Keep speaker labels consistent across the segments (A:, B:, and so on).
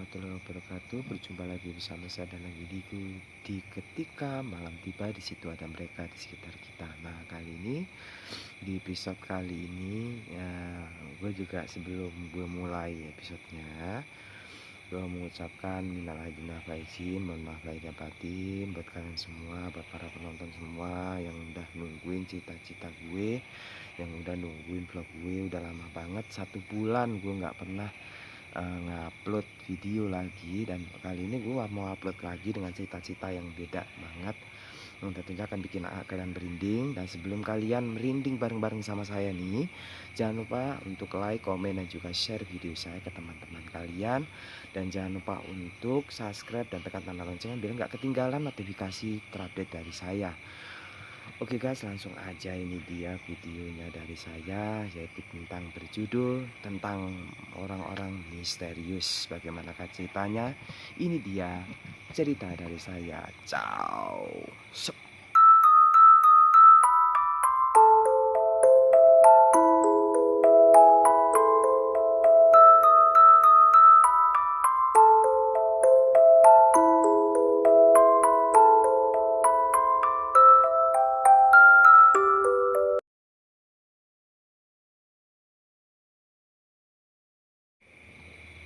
A: warahmatullahi wabarakatuh. Berjumpa lagi bersama saya dan lagi di ketika malam tiba, di situ ada mereka di sekitar kita. Nah, kali ini di episode kali ini ya, gue juga sebelum gue mulai episodenya, gue mengucapkan minal aidin wal faizin, mohon maaf lahir dan batin buat kalian semua, buat para penonton semua yang udah nungguin cita-cita gue, yang udah nungguin vlog gue. Udah lama banget, 1 bulan gue nggak pernah ngupload video lagi, dan kali ini gue mau upload lagi dengan cita-cita yang beda banget, yang tentunya akan bikin kalian merinding. Dan sebelum kalian merinding bareng-bareng sama saya nih, jangan lupa untuk like, komen, dan juga share video saya ke teman-teman kalian. Dan jangan lupa untuk subscribe dan tekan tanda lonceng biar nggak ketinggalan notifikasi terupdate dari saya. Oke guys, langsung aja, ini dia videonya dari saya, yaitu tentang berjudul tentang orang-orang misterius. Bagaimanakah ceritanya? Ini dia cerita dari saya. Ciao.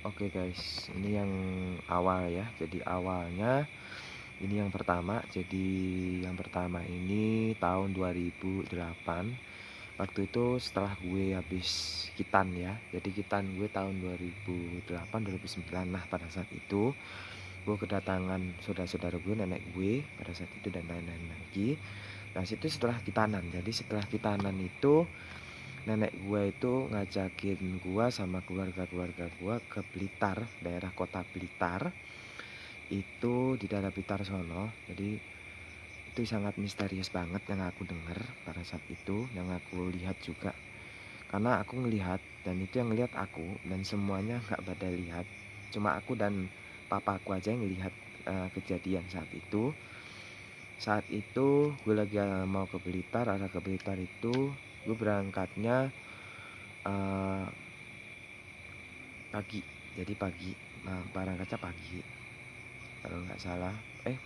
A: Oke guys, ini yang awal ya. Jadi awalnya ini yang pertama. Jadi yang pertama ini tahun 2008. Waktu itu setelah gue habis kitan ya. Jadi kitan gue tahun 2008 2009. Nah, pada saat itu gue kedatangan saudara-saudara gue, nenek gue pada saat itu, dan lain-lain lagi. Nah, situ setelah kitanan. Jadi setelah kitanan itu nenek gue itu ngajakin gue sama keluarga-keluarga gue ke Blitar, daerah kota Blitar. Itu di daerah Blitar sono. Jadi itu sangat misterius banget yang aku dengar pada saat itu, yang aku lihat juga. Karena aku ngelihat, dan itu yang ngelihat aku, dan semuanya nggak pada lihat. Cuma aku dan papaku aja yang ngelihat kejadian saat itu. Saat itu gue lagi mau ke Blitar, arah ke Blitar itu gue berangkatnya pagi. Jadi pagi, berangkatnya pagi kalau nggak salah.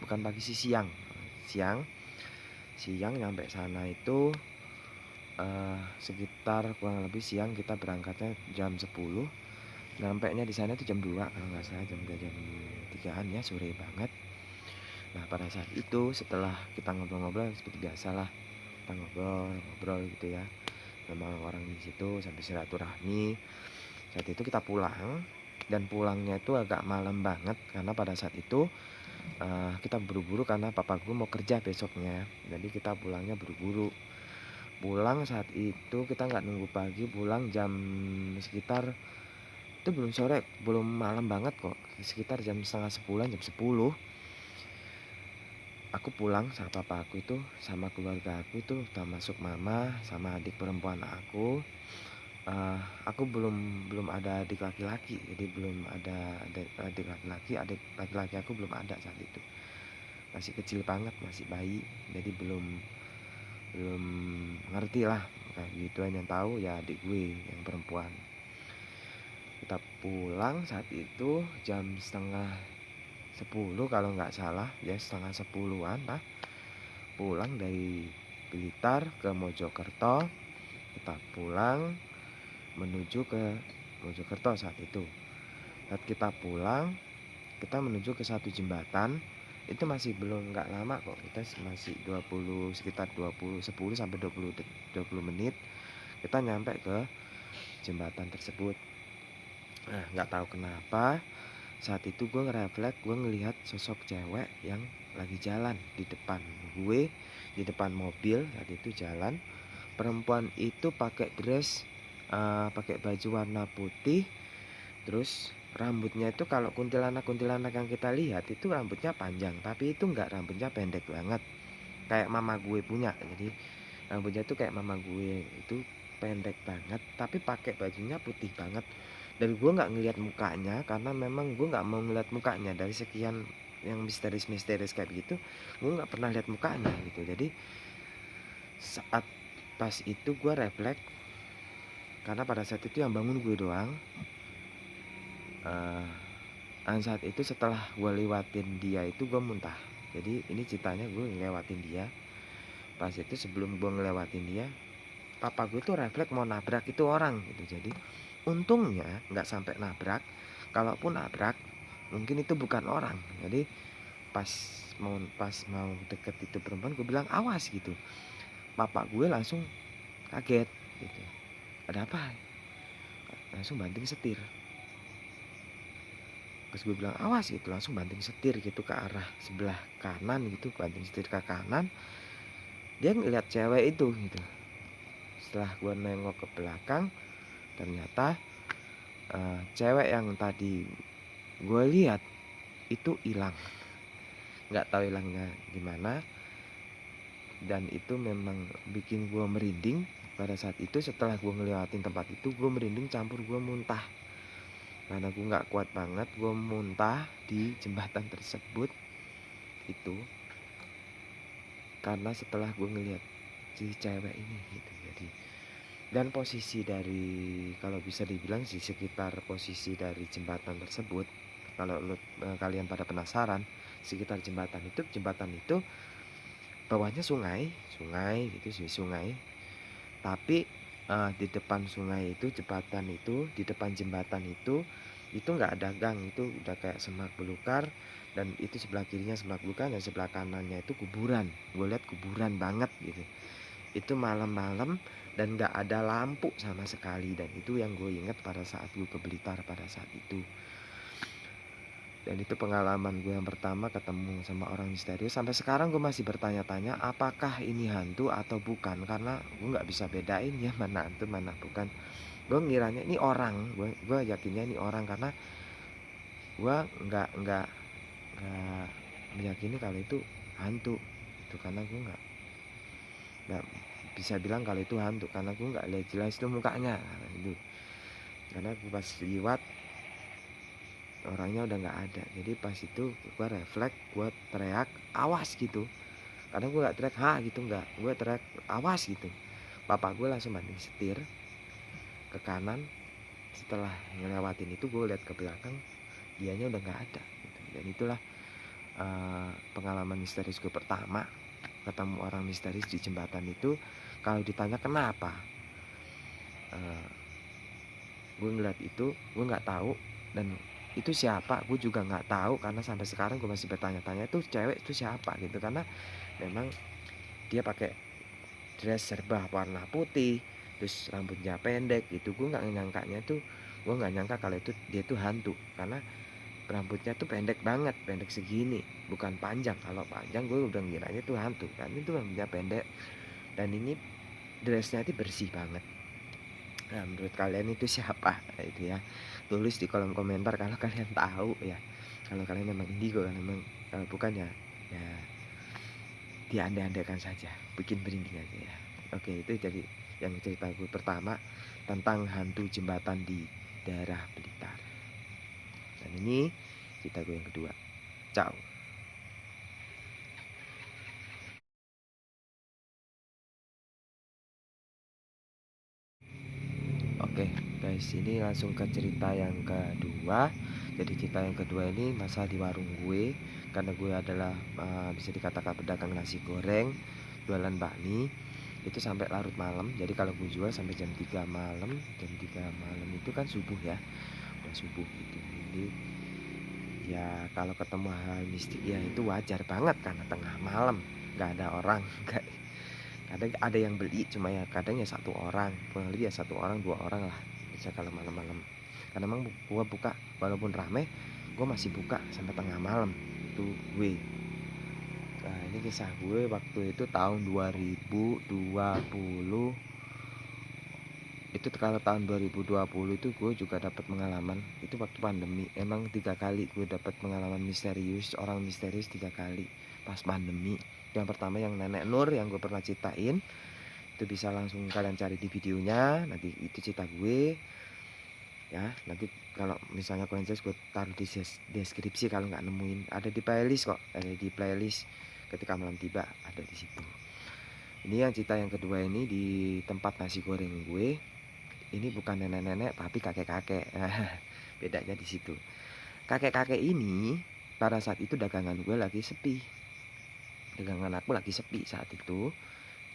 A: Bukan pagi sih, siang. Siang nyampe sana itu sekitar kurang lebih siang. Kita berangkatnya jam 10, nyampe nya di sana itu jam 2 kalau nggak salah, jam 2 jam 3-an ya, sore banget. Nah, pada saat itu setelah kita ngobrol-ngobrol seperti biasa lah, kita ngobrol gitu ya, memang orang di situ, sampai silaturahmi. Saat itu kita pulang, dan pulangnya itu agak malam banget karena pada saat itu kita buru-buru karena papa gue mau kerja besoknya. Jadi kita pulangnya buru-buru. Pulang saat itu kita nggak nunggu pagi, pulang jam sekitar, itu belum sore, belum malam banget kok, sekitar jam setengah 10, jam 10 aku pulang sama papa aku itu, sama keluarga aku itu, termasuk mama sama adik perempuan aku. Aku belum ada adik laki-laki, jadi belum ada adik laki-laki. Adik laki-laki aku belum ada saat itu, masih kecil banget, masih bayi. Jadi belum ngerti lah kayak gitu. Yang tahu ya adik gue yang perempuan. Kita pulang saat itu jam setengah 10 kalau nggak salah ya, setengah 10-an lah. Pulang dari Blitar ke Mojokerto. Kita pulang menuju ke Mojokerto saat itu. Saat kita pulang, kita menuju ke satu jembatan. Itu masih belum, nggak lama kok, kita masih 20, sekitar 10 sampai 20 menit kita nyampe ke jembatan tersebut. Nah, nggak tahu kenapa saat itu gue ngerefleks, gue ngelihat sosok cewek yang lagi jalan di depan gue, di depan mobil. Saat itu jalan perempuan itu pakai dress, pakai baju warna putih. Terus rambutnya itu, kalau kuntilanak yang kita lihat itu rambutnya panjang, tapi itu enggak, rambutnya pendek banget kayak mama gue punya. Jadi rambutnya itu kayak mama gue, itu pendek banget, tapi pakai bajunya putih banget. Dan gue nggak ngelihat mukanya karena memang gue nggak mau ngeliat mukanya. Dari sekian yang misterius kayak begitu, gue nggak pernah lihat mukanya gitu. Jadi saat pas itu gue refleks, karena pada saat itu yang bangun gue doang. saat itu setelah gue lewatin dia itu gue muntah. Jadi ini ceritanya gue ngelewatin dia. Pas itu sebelum gue ngelewatin dia, papa gue tuh refleks mau nabrak itu orang gitu. Jadi untungnya nggak sampai nabrak. Kalaupun nabrak mungkin itu bukan orang. Jadi pas mau deket itu perempuan, gue bilang awas gitu. Papa gue langsung kaget gitu. Ada apa? Langsung banting setir. Terus gue bilang awas gitu, langsung banting setir gitu ke arah sebelah kanan gitu, banting setir ke kanan. Dia ngeliat cewek itu gitu. Setelah gue nengok ke belakang, ternyata cewek yang tadi gue lihat itu hilang. Nggak tahu hilangnya gimana. Dan itu memang bikin gue merinding. Pada saat itu setelah gue ngelewatin tempat itu, gue merinding campur gue muntah. Karena gue nggak kuat banget, gue muntah di jembatan tersebut itu. Karena setelah gue ngeliat si cewek ini gitu. Jadi dan posisi dari, kalau bisa dibilang di sekitar posisi dari jembatan tersebut, kalau kalian pada penasaran, sekitar jembatan itu bawahnya sungai gitu sih, sungai. Tapi di depan sungai itu, di depan jembatan itu nggak ada gang, itu udah kayak semak belukar. Dan itu sebelah kirinya semak belukar dan sebelah kanannya itu kuburan. Gue lihat kuburan banget gitu. Itu malam-malam dan nggak ada lampu sama sekali. Dan itu yang gue inget pada saat gue ke Blitar pada saat itu. Dan itu pengalaman gue yang pertama ketemu sama orang misterius. Sampai sekarang gue masih bertanya-tanya apakah ini hantu atau bukan. Karena gue nggak bisa bedain ya mana hantu mana bukan. Gue ngiranya ini orang. Gue yakinnya ini orang karena gue nggak meyakini kalau itu hantu. Itu karena gue nggak bisa bilang kalau itu hantu karena gue nggak lihat jelas itu mukanya itu. Karena gue pas liwat orangnya udah nggak ada. Jadi pas itu gue refleks, gue teriak awas gitu. Kadang gue nggak teriak ha gitu, nggak, gue teriak awas gitu. Papa gue langsung banting setir ke kanan. Setelah ngelewatin itu gue lihat ke belakang, dianya udah nggak ada gitu. Dan itulah pengalaman misterius gue pertama ketemu orang misterius di jembatan itu. Kalau ditanya kenapa, gue ngeliat itu, gue nggak tahu. Dan itu siapa gue juga nggak tahu, karena sampai sekarang gue masih bertanya-tanya itu cewek itu siapa gitu. Karena memang dia pakai dress serba warna putih, terus rambutnya pendek gitu. Gue nggak nyangkanya tuh, gue nggak nyangka kalau itu dia tuh hantu karena rambutnya tuh pendek banget, pendek segini, bukan panjang. Kalau panjang gue udah ngiranya tuh hantu, kan itu rambutnya pendek. Dan ini dressnya itu bersih banget. Nah, menurut kalian itu siapa? Nah, itu ya, tulis di kolom komentar kalau kalian tahu ya. Kalau kalian memang indigo, kalau memang bukan ya, ya diandai-andaikan saja, bikin merinding aja ya. Oke, itu jadi yang cerita gue pertama tentang hantu jembatan di daerah Blitar. Dan ini cerita gue yang kedua. Ciao. Oke guys, ini langsung ke cerita yang kedua. Jadi cerita yang kedua ini masalah di warung gue. Karena gue adalah bisa dikatakan pedagang nasi goreng, jualan bakmi. Itu sampai larut malam. Jadi kalau gue jual sampai jam 3 malam. Jam 3 malam itu kan subuh ya, udah subuh gitu. Jadi ya kalau ketemu hal mistik ya itu wajar banget karena tengah malam, nggak ada orang. Kadang ada yang beli, cuma ya kadang ya satu orang, kurang lebih ya satu orang dua orang lah bisa kalau malam-malam. Karena emang gua buka walaupun rame, gua masih buka sampai tengah malam itu gue. Nah ini kisah gue waktu itu tahun 2020. Itu kalau tahun 2020 itu gue juga dapat pengalaman. Itu waktu pandemi, emang 3 kali gue dapat pengalaman misterius, orang misterius 3 kali pas pandemi. Yang pertama yang nenek Nur yang gue pernah ceritain, itu bisa langsung kalian cari di videonya, nanti itu cerita gue ya. Nanti kalau misalnya kalian jelas gue taruh di deskripsi, kalau nggak nemuin ada di playlist kok, ada di playlist ketika malam tiba ada di situ. Ini yang cerita yang kedua ini di tempat nasi goreng gue. Ini bukan nenek-nenek tapi kakek-kakek. Bedanya di situ. kakek-kakek ini pada saat itu dagangan gue lagi sepi. Dagangan aku lagi sepi saat itu.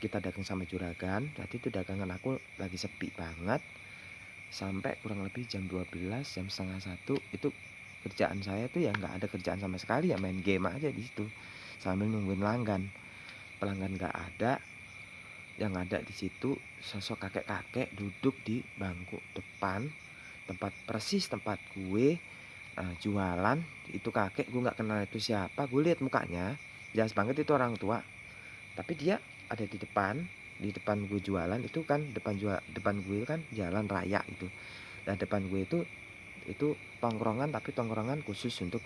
A: Kita dagang sama juragan, saat itu dagangan aku lagi sepi banget. Sampai kurang lebih jam 12, jam setengah 1 itu kerjaan saya tuh ya nggak ada kerjaan sama sekali, ya main game aja di situ sambil nungguin pelanggan nggak ada. Yang ada di situ sosok kakek-kakek duduk di bangku depan persis tempat gue jualan. Itu kakek gue nggak kenal itu siapa, gue lihat mukanya jelas banget itu orang tua, tapi dia ada di depan gue jualan itu kan, depan gue kan jalan raya itu. Dan depan gue itu tongkrongan, tapi tongkrongan khusus untuk,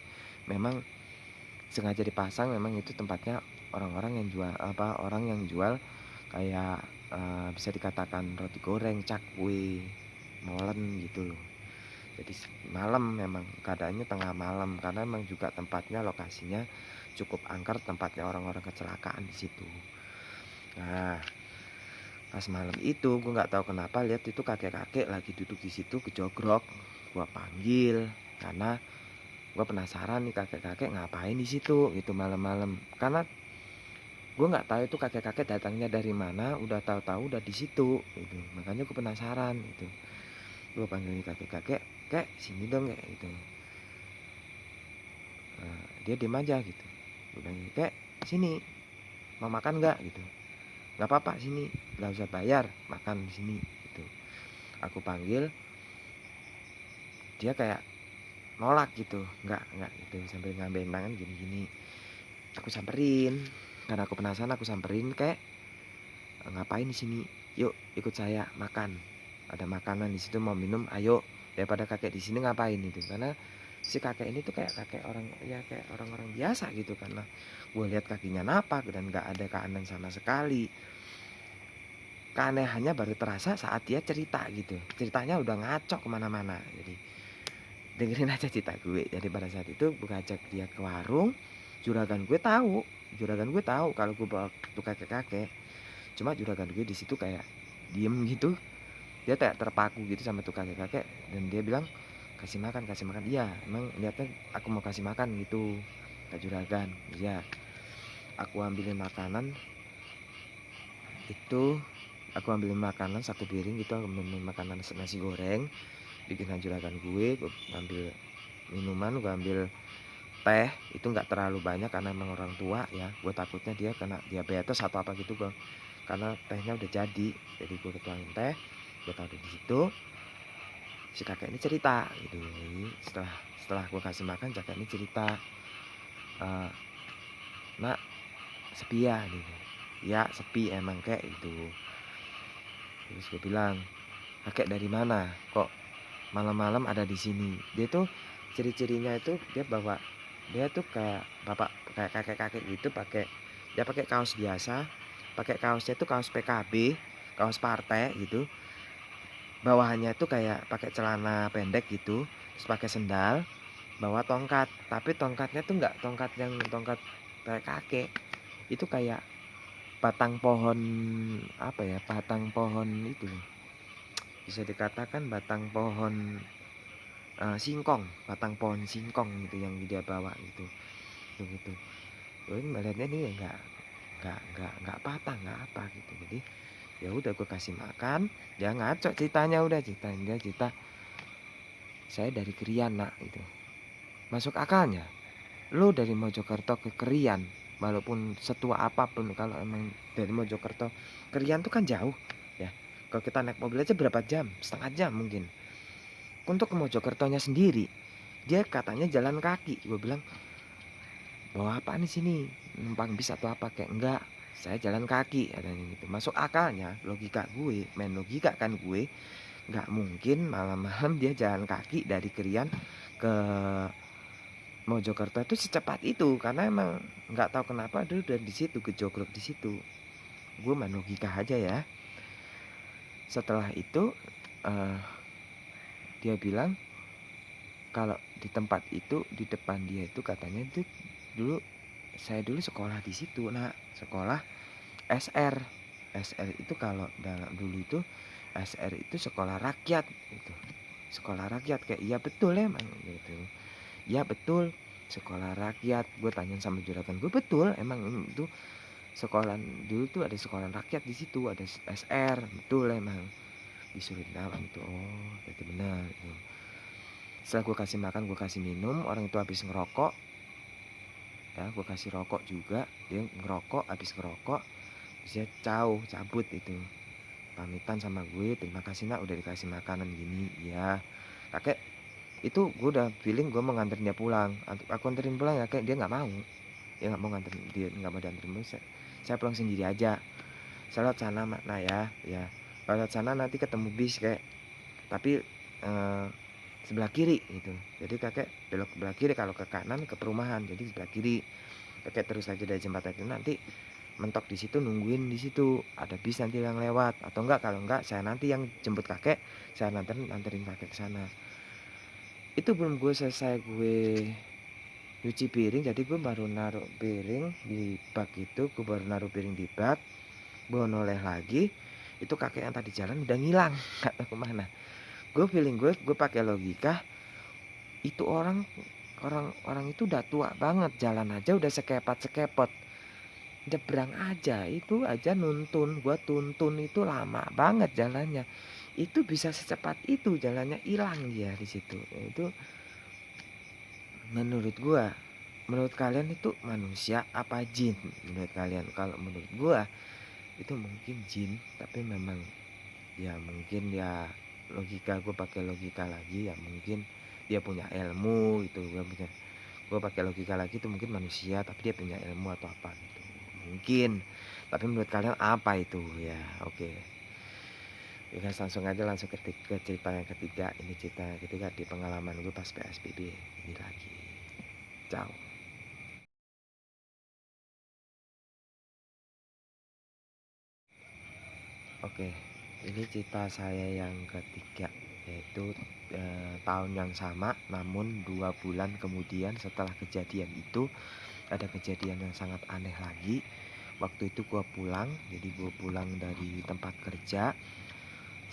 A: memang sengaja dipasang, memang itu tempatnya orang-orang yang jual kayak bisa dikatakan roti goreng, cakwe, molen gitu loh. Jadi malam, memang keadaannya tengah malam karena memang juga tempatnya, lokasinya cukup angker, tempatnya orang-orang kecelakaan di situ. Nah, pas malam itu gue nggak tahu kenapa lihat itu kakek-kakek lagi duduk di situ kejogrok. Gue panggil karena gue penasaran nih kakek-kakek ngapain di situ gitu malam-malam. Karena gue nggak tahu itu kakek-kakek datangnya dari mana, udah tahu-tahu udah di situ gitu. Makanya gue penasaran gitu. Gue panggil kakek-kakek, "Kek, sini dong kayak gitu." Dia diem aja gitu. Gue bilang, "Kek, sini. Mau makan nggak?" gitu. "Nggak apa-apa, sini. Nggak usah bayar, makan di sini." gitu. Aku panggil, dia kayak nolak gitu, nggak gitu, sambil ngambil tangan gini-gini. Aku samperin, karena aku penasaran, aku samperin, "Kek, ngapain di sini? Yuk ikut saya makan. Ada makanan di situ, mau minum, ayo. Daripada kakek di sini ngapain itu?" Karena si kakek ini tuh kayak kakek orang, ya kayak orang-orang biasa gitu, karena gue lihat kakinya napak dan nggak ada keanehan sama sekali. Keanehannya baru terasa saat dia cerita gitu, ceritanya udah ngaco kemana-mana. Jadi dengerin aja cerita gue. Jadi pada saat itu gue ngajak dia ke warung, juragan gue tahu kalau gue bawa tuh kakek-kakek. Cuma juragan gue di situ kayak diem gitu, dia kayak terpaku gitu sama tuh kakek-kakek, dan dia bilang, kasih makan. Iya, emang lihatnya aku mau kasih makan gitu, kak juragan. Iya, aku ambilin makanan itu, aku ambilin makanan satu piring gitu, aku ambilin makanan nasi goreng bikinan juragan gue ambil minuman, gue ambil teh itu nggak terlalu banyak karena emang orang tua ya, gue takutnya dia kena diabetes atau apa gitu, gue karena tehnya udah jadi gue ketuangin teh, gue taruh di situ. Si kakek ini cerita gitu. Jadi setelah gue kasih makan, kakek ini cerita, "Nak, sepi ya?" gitu. "Ya sepi emang kayak itu." Terus gue bilang, "Kakek dari mana? Kok malam-malam ada di sini?" Dia tuh ciri-cirinya itu dia tuh kayak bapak, kayak kakek-kakek gitu, pakai kaos biasa, pakai kaosnya tuh kaos PKB, kaos partai gitu. Bawahannya tuh kayak pakai celana pendek gitu, terus pakai sendal, bawa tongkat. Tapi tongkatnya tuh nggak tongkat kayak kakek. Itu kayak batang pohon, apa ya? Batang pohon itu loh. Bisa dikatakan batang pohon singkong, batang pohon singkong gitu yang dia bawa gitu. Begitu. Gue melihatnya ini nggak patah, nggak apa gitu. Jadi ya udah gue kasih makan, dia ngaco ceritanya, udah dia cerita, "Saya dari Krian, Nak." gitu. Masuk akalnya, lu dari Mojokerto ke Krian, walaupun setua apapun, kalau emang dari Mojokerto Krian tuh kan jauh ya. Kalau kita naik mobil aja berapa jam, setengah jam mungkin. Untuk ke Mojokertonya sendiri, dia katanya jalan kaki. Gue bilang, "Bawa apa nih sini, numpang bis atau apa?" Kayak, "Enggak, saya jalan kaki," katanya gitu. Masuk akalnya, logika gue, main logika kan gue, nggak mungkin malam-malam dia jalan kaki dari Krian ke Mojokerto itu secepat itu, karena emang nggak tahu kenapa dia udah di situ, kejogrok di situ. Gue main logika aja ya. Setelah itu dia bilang kalau di tempat itu, di depan dia itu katanya itu saya dulu sekolah di situ, nah sekolah SR. SR itu kalau dalam dulu itu, SR itu sekolah rakyat gitu. Sekolah rakyat, kayak iya betul emang gitu. Ya betul, sekolah rakyat. Gue tanya sama juragan gue, betul emang itu sekolah dulu tuh ada sekolah rakyat di situ, ada SR, betul emang. Disuruh dalam itu, oh berarti benar itu. Setelah gue kasih makan, gue kasih minum, orang itu habis ngerokok, ya gue kasih rokok juga, dia ngerokok, habis ngerokok, terus dia cabut itu, pamitan sama gue, terima kasih nak udah dikasih makanan gini, ya kakek. Itu gue udah feeling gue mau nganterin dia pulang, aku anterin pulang ya, kayak dia nggak mau, dia nggak mau nganterin, dia nggak mau dianterin pulang. Saya pulang sendiri aja, saya lewat sana makna ya lewat sana nanti ketemu bis kayak, tapi sebelah kiri gitu. Jadi kakek belok sebelah kiri, kalau ke kanan ke perumahan, jadi sebelah kiri. Kakek terus aja dari jembatan itu, nanti mentok di situ, nungguin di situ ada bis nanti yang lewat, atau enggak kalau enggak saya nanti yang jemput kakek, saya nanterin kakek ke sana. Itu belum gue selesai gue nyuci piring, jadi gue baru naruh piring di bak itu, gue baru naruh piring di bak, gue noleh lagi, itu kakek yang tadi jalan udah ngilang, nggak tahu kemana. Gue feeling gue pakai logika, itu orang itu udah tua banget, jalan aja udah sekepot nyebrang aja itu aja nuntun, gue tuntun itu lama banget jalannya, itu bisa secepat itu jalannya, hilang dia di situ. Itu menurut kalian itu manusia apa jin menurut kalian? Kalau menurut gue itu mungkin jin, tapi memang ya mungkin ya logika, gue pakai logika lagi ya, mungkin dia punya ilmu itu, gue pakai logika lagi itu mungkin manusia tapi dia punya ilmu atau apa gitu mungkin. Tapi menurut kalian apa itu ya? Oke, ya guys, langsung ke cerita yang ketiga. Ini cerita yang ketiga di pengalaman gue pas PSBB ini lagi. Ciao. Oke, ini cerita saya yang ketiga, yaitu tahun yang sama, namun 2 bulan kemudian setelah kejadian itu ada kejadian yang sangat aneh lagi. Waktu itu gue pulang, jadi gue pulang dari tempat kerja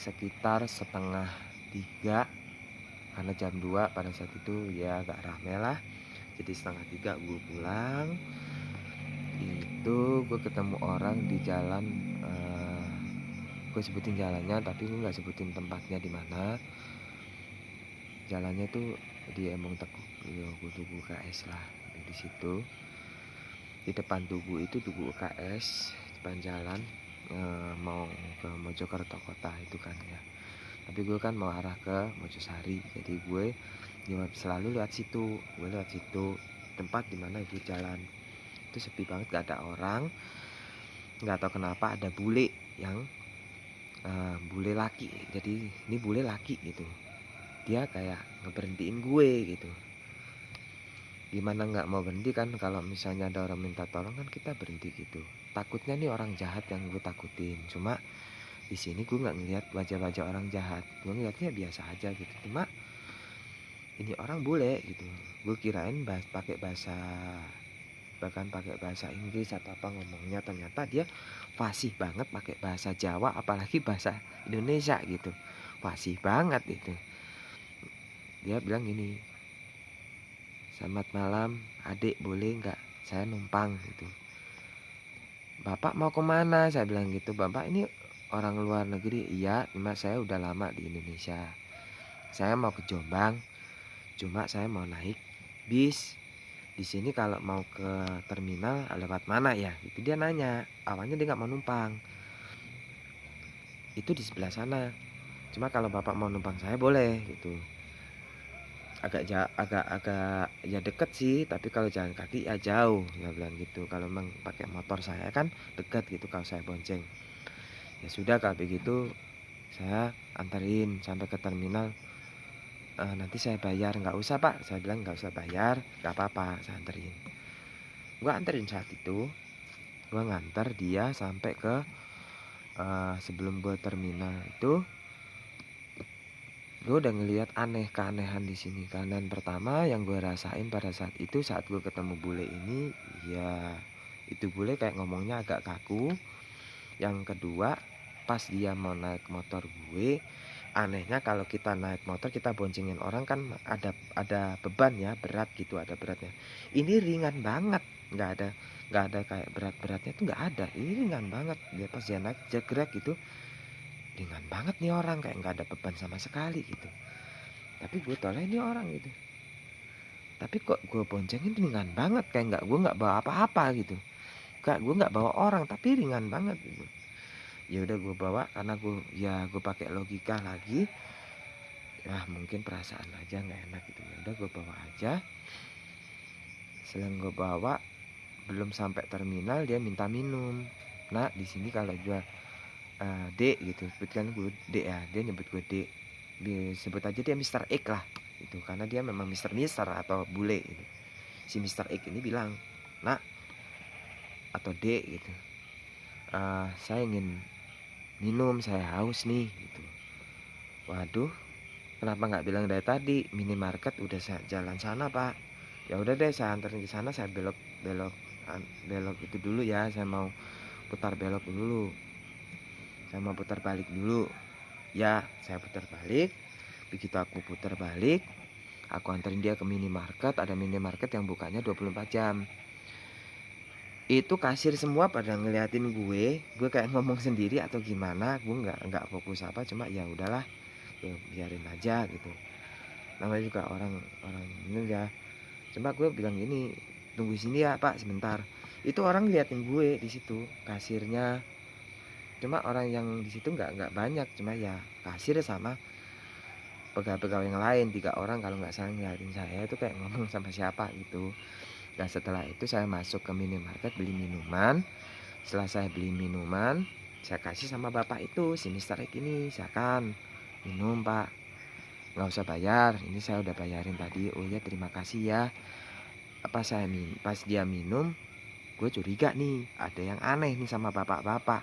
A: sekitar setengah 3, karena jam 2 pada saat itu ya agak rame lah. Jadi setengah 3 gue pulang, itu gue ketemu orang di jalan. Gue sebutin jalannya tapi gue nggak sebutin tempatnya di mana. Jalannya tuh di Embong Tekuk, gue Tugu UKS lah di situ. Di depan Tugu itu Tugu UKS, depan jalan mau ke Mojokerto kota itu kan ya. Tapi gue kan mau arah ke Mojosari, jadi gue selalu lewat situ. Gue lewat situ, tempat dimana itu jalan itu sepi banget, gak ada orang. Nggak tahu kenapa ada bule yang bule laki, jadi ini bule laki gitu, dia kayak ngeberhentiin gue gitu. Gimana nggak mau berhenti kan, kalau misalnya ada orang minta tolong kan kita berhenti gitu. Takutnya nih orang jahat yang gue takutin. Cuma di sini gue nggak ngeliat wajah-wajah orang jahat, gue ngeliatnya biasa aja gitu. Cuma ini orang bule gitu, gue kirain pakai bahasa, bahkan pakai bahasa Inggris atau apa ngomongnya, ternyata dia fasih banget pakai bahasa Jawa, apalagi bahasa Indonesia gitu, fasih banget itu. Dia bilang gini, selamat malam adik, boleh nggak saya numpang gitu. Bapak mau kemana, saya bilang gitu. Bapak ini orang luar negeri? Iya, cuma saya udah lama di Indonesia, saya mau ke Jombang, cuma saya mau naik bis. Di sini kalau mau ke terminal lewat mana ya? Itu dia nanya. Awalnya dia nggak mau numpang. Itu di sebelah sana. Cuma kalau bapak mau numpang saya boleh gitu. Agak ya deket sih, tapi kalau jalan kaki ya jauh. Dia bilang gitu. Kalau memang pakai motor saya kan dekat gitu kalau saya bonceng. Ya sudah kalau begitu saya anterin sampai ke terminal. Nanti saya bayar. Nggak usah pak, saya bilang nggak usah bayar, nggak apa-apa, saya anterin. Gua anterin saat itu, gue nganter dia sampai ke sebelum gue terminal itu. Gue udah ngelihat keanehan di sini. Keanehan pertama yang gue rasain pada saat itu, saat gue ketemu bule ini, ya itu bule kayak ngomongnya agak kaku. Yang kedua, pas dia mau naik motor gue, anehnya kalau kita naik motor kita boncengin orang kan ada beban ya, berat gitu, ada beratnya. Ini ringan banget, nggak ada kayak berat-beratnya tuh nggak ada. Ini ringan banget. Dia pas dia naik jegrek gitu, ringan banget nih orang, kayak nggak ada beban sama sekali gitu. Tapi gue toleh nih orang gitu. Tapi kok gue boncengin ringan banget, kayak gue nggak bawa apa-apa gitu. Kayak gue nggak bawa orang, tapi ringan banget gitu. Ya udah gue bawa karena gue pakai logika lagi. Ya mungkin perasaan aja nggak enak gitu. Ya udah gue bawa aja. Selain gue bawa, belum sampai terminal dia minta minum. Nah di sini kalau gue D gitu, sebutkan gue D ya, dia nyebut gue D. Sebut aja dia Mr. X lah itu, karena dia memang Mister atau bule gitu. Si Mr. X ini bilang, nak atau D gitu, saya ingin minum, saya haus nih gitu. Waduh, kenapa nggak bilang dari tadi? Minimarket udah jalan sana pak. Ya udah deh, saya anterin ke sana, saya belok itu dulu ya, saya mau putar belok dulu, saya mau putar balik dulu. Ya saya putar balik. Begitu aku putar balik, aku anterin dia ke minimarket. Ada minimarket yang bukanya 24 jam. Itu kasir semua pada ngeliatin gue kayak ngomong sendiri atau gimana, gue nggak fokus apa, cuma ya udahlah, biarin aja gitu. Namanya juga orang ini ya. Cuma gue bilang gini, tunggu sini ya pak sebentar. Itu orang liatin gue di situ, kasirnya. Cuma orang yang di situ nggak banyak, cuma ya kasir sama pegawai-pegawai yang lain 3 orang kalau nggak salah ngeliatin saya itu kayak ngomong sama siapa gitu. Dan setelah itu saya masuk ke minimarket beli minuman. Setelah saya beli minuman, saya kasih sama bapak itu, si Mister X ini, silakan minum pak, nggak usah bayar, ini saya udah bayarin tadi. Oh ya terima kasih ya. Pas dia minum, gue curiga nih, ada yang aneh nih sama bapak-bapak.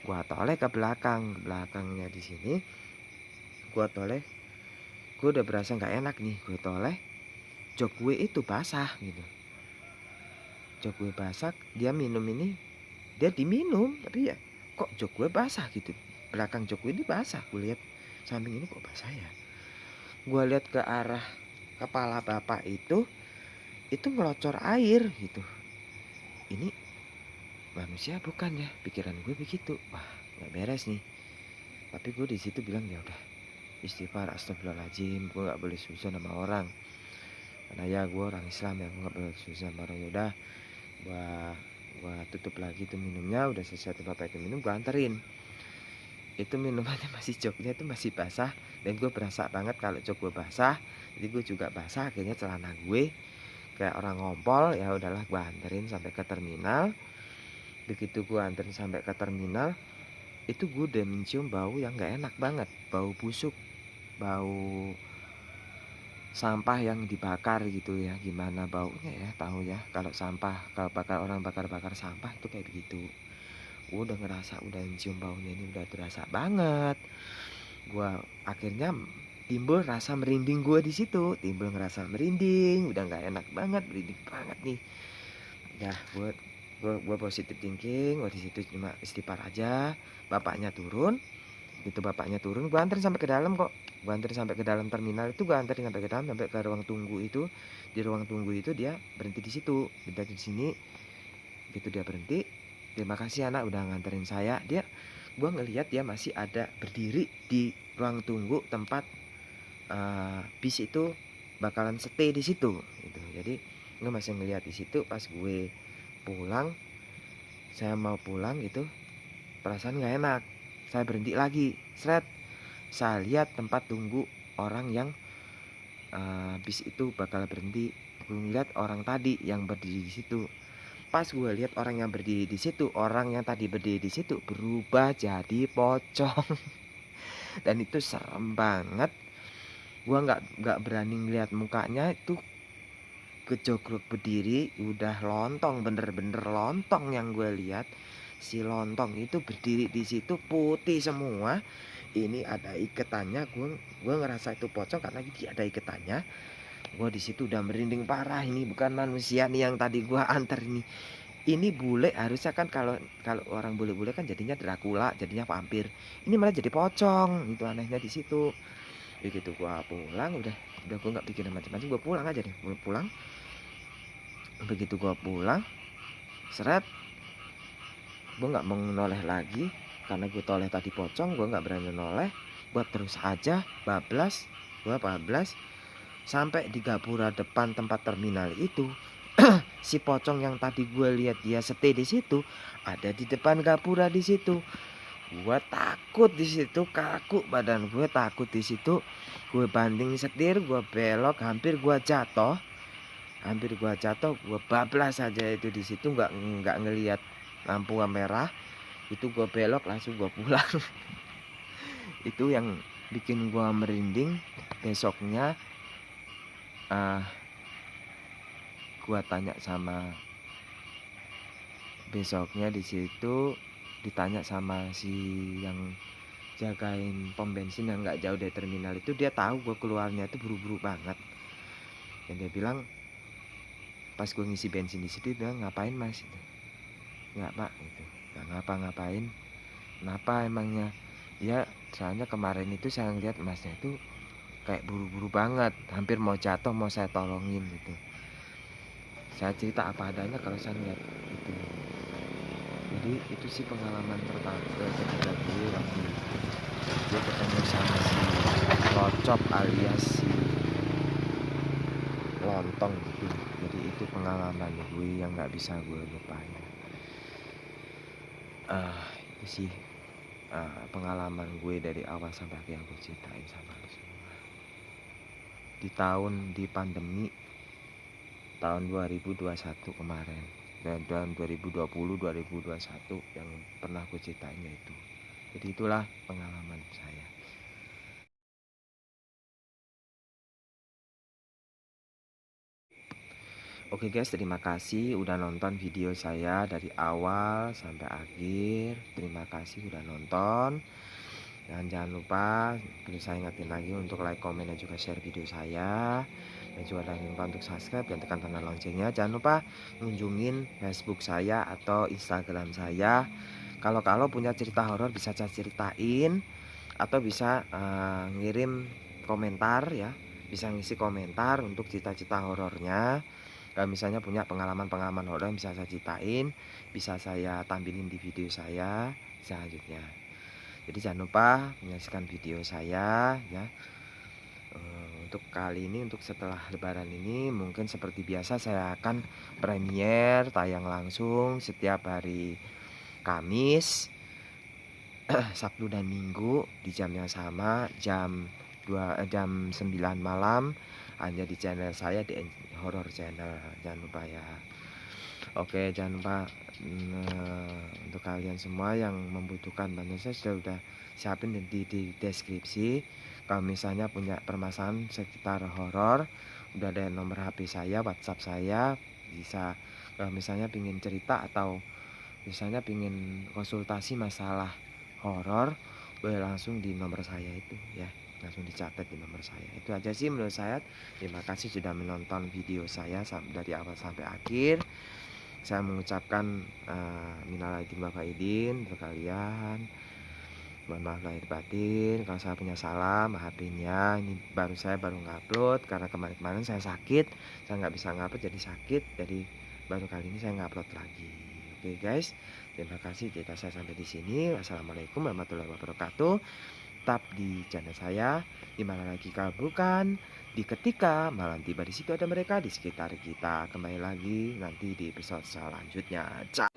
A: Gue toleh ke belakangnya di sini. Gue toleh, gue udah berasa nggak enak nih. Gue toleh, jok gue itu basah gitu. Jok gue basah, dia minum ini, dia diminum, tapi ya kok jok gue basah gitu. Belakang jok gue ini basah, gue lihat samping ini kok basah ya. Gue lihat ke arah kepala bapak itu ngelocor air gitu. Ini manusia bukan ya, pikiran gue begitu. Wah nggak beres nih. Tapi gue di situ bilang ya udah, istighfar, astagfirullahaladzim, gue nggak boleh susah sama orang. Karena ya gue orang Islam ya, gue nggak boleh susah sama orang. Ya udah, gue tutup lagi tuh minumnya. Udah selesai tuh bapak itu minum, gue anterin. Itu minumannya joknya itu masih basah. Dan gue berasa banget kalau jok gue basah, jadi gue juga basah. Akhirnya celana gue kayak orang ngompol. Ya udahlah, gue anterin sampai ke terminal. Begitu gue anterin sampai ke terminal, itu gue udah mencium bau yang nggak enak banget, bau busuk, bau sampah yang dibakar gitu ya. Gimana baunya ya, tahu ya kalau sampah, kalau orang bakar sampah itu kayak begitu. Gue udah ngerasa, udah mencium baunya ini udah terasa banget. Gue akhirnya timbul rasa merinding, gue di situ timbul ngerasa merinding, udah nggak enak banget, merinding banget nih. Ya gue positive thinking, gue di situ cuma istighfar aja. Bapaknya turun, gue anterin sampai ke dalam kok. Gue anterin sampai ke dalam terminal itu, gue anterin sampai ke dalam, sampai ke ruang tunggu itu. Di ruang tunggu itu dia berhenti di situ, berhenti di sini. Gitu dia berhenti. Terima kasih anak udah nganterin saya. Gue ngelihat dia masih ada berdiri di ruang tunggu tempat bis itu bakalan stay di situ gitu. Jadi gue masih ngelihat di situ. Pas gue pulang, saya mau pulang gitu, perasaan nggak enak. Saya berhenti lagi, seret. Saya lihat tempat tunggu orang yang bis itu bakal berhenti. Gue ngeliat orang tadi yang berdiri di situ. Pas gue lihat orang yang berdiri di situ, orang yang tadi berdiri di situ berubah jadi pocong. Dan itu serem banget. Gue nggak berani ngeliat mukanya. Itu kejogrok berdiri, udah lontong, bener-bener lontong yang gue lihat. Si lontong itu berdiri di situ putih semua. Ini ada iketannya. Gue ngerasa itu pocong karena dia ada iketannya. Gue di situ udah merinding parah. Ini bukan manusia nih yang tadi gue antar ini. Ini bule harusnya kan kalau orang bule-bule kan jadinya Dracula, jadinya vampir. Ini malah jadi pocong. Itu anehnya di situ. Begitu gua pulang udah gua nggak pikirin macam-macam, gua pulang aja deh. Pulang. Begitu gua pulang, seret, gua nggak mau noleh lagi karena gua toleh tadi pocong, gua nggak berani noleh. Gua terus aja bablas, sampai di gapura depan tempat terminal itu. Si pocong yang tadi gue lihat dia stay di situ ada di depan gapura di situ. Gue takut di situ, kaku badan gue, takut di situ. Gue banding setir, gue belok, hampir gue jatuh, gue bablas aja itu di situ, nggak ngelihat lampu merah. Itu gue belok langsung gue pulang. Itu yang bikin gue merinding. Besoknya gue tanya sama di situ, ditanya sama si yang jagain pom bensin yang nggak jauh dari terminal itu, dia tahu gue keluarnya itu buru-buru banget. Dan dia bilang pas gue ngisi bensin di situ, dia ngapain mas? Nggak pak, gitu. Nggak ngapa-ngapain. Kenapa emangnya? Ya soalnya kemarin itu saya ngeliat masnya itu kayak buru-buru banget, hampir mau jatuh, mau saya tolongin gitu. Saya cerita apa adanya kalau saya ngeliat itu. Jadi itu sih pengalaman pertama ketika gue waktu gue ketemu sama si Locop alias si Lontong gitu. Jadi itu pengalaman gue yang nggak bisa gue lupain. Itu sih pengalaman gue dari awal sampai akhir yang gue ceritain sama lu semua. Di pandemi tahun 2021 kemarin, dan 2020-2021 yang pernah gue ceritain itu. Jadi itulah pengalaman saya. Oke guys, terima kasih udah nonton video saya dari awal sampai akhir. Terima kasih udah nonton. Dan jangan lupa, perlu saya ingetin lagi untuk like, komen, dan juga share video saya. Dan juga jangan lupa untuk subscribe dan tekan tanda loncengnya. Jangan lupa kunjungin Facebook saya atau Instagram saya. Kalau punya cerita horor bisa saya ceritain, atau bisa ngirim komentar ya. Bisa ngisi komentar untuk cerita-cerita horornya. Kalau misalnya punya pengalaman horor yang bisa saya ceritain, bisa saya tampilin di video saya selanjutnya. Jadi jangan lupa menyaksikan video saya ya. Untuk kali ini, untuk setelah lebaran ini, mungkin seperti biasa saya akan premier tayang langsung setiap hari Kamis, Sabtu dan Minggu di jam yang sama, jam 9 malam, hanya di channel saya, di Horror Channel. Jangan lupa ya. Oke, jangan lupa untuk kalian semua yang membutuhkan bantuan saya sudah siapin di deskripsi. Kalau misalnya punya permasalahan sekitar horor, udah ada nomor HP saya, WhatsApp saya. Bisa kalau misalnya pingin cerita atau misalnya pingin konsultasi masalah horor, boleh langsung di nomor saya itu ya, langsung dicatat di nomor saya. Itu aja sih menurut saya. Terima kasih sudah menonton video saya dari awal sampai akhir. Saya mengucapkan minal aidin wal faizin untuk kalian. Mohon maaf lahir batin kalau saya punya salah, maafin ya. Ini saya baru ngupload karena kemarin saya sakit, saya nggak bisa ngupload jadi sakit, jadi baru kali ini saya ngupload lagi. Oke guys, terima kasih cerita saya sampai di sini. Wassalamualaikum warahmatullahi wabarakatuh. Tetap di channel saya, dimana lagi kalau bukan di ketika malam tiba, di situ ada mereka di sekitar kita. Kembali lagi nanti di episode selanjutnya. Ciao.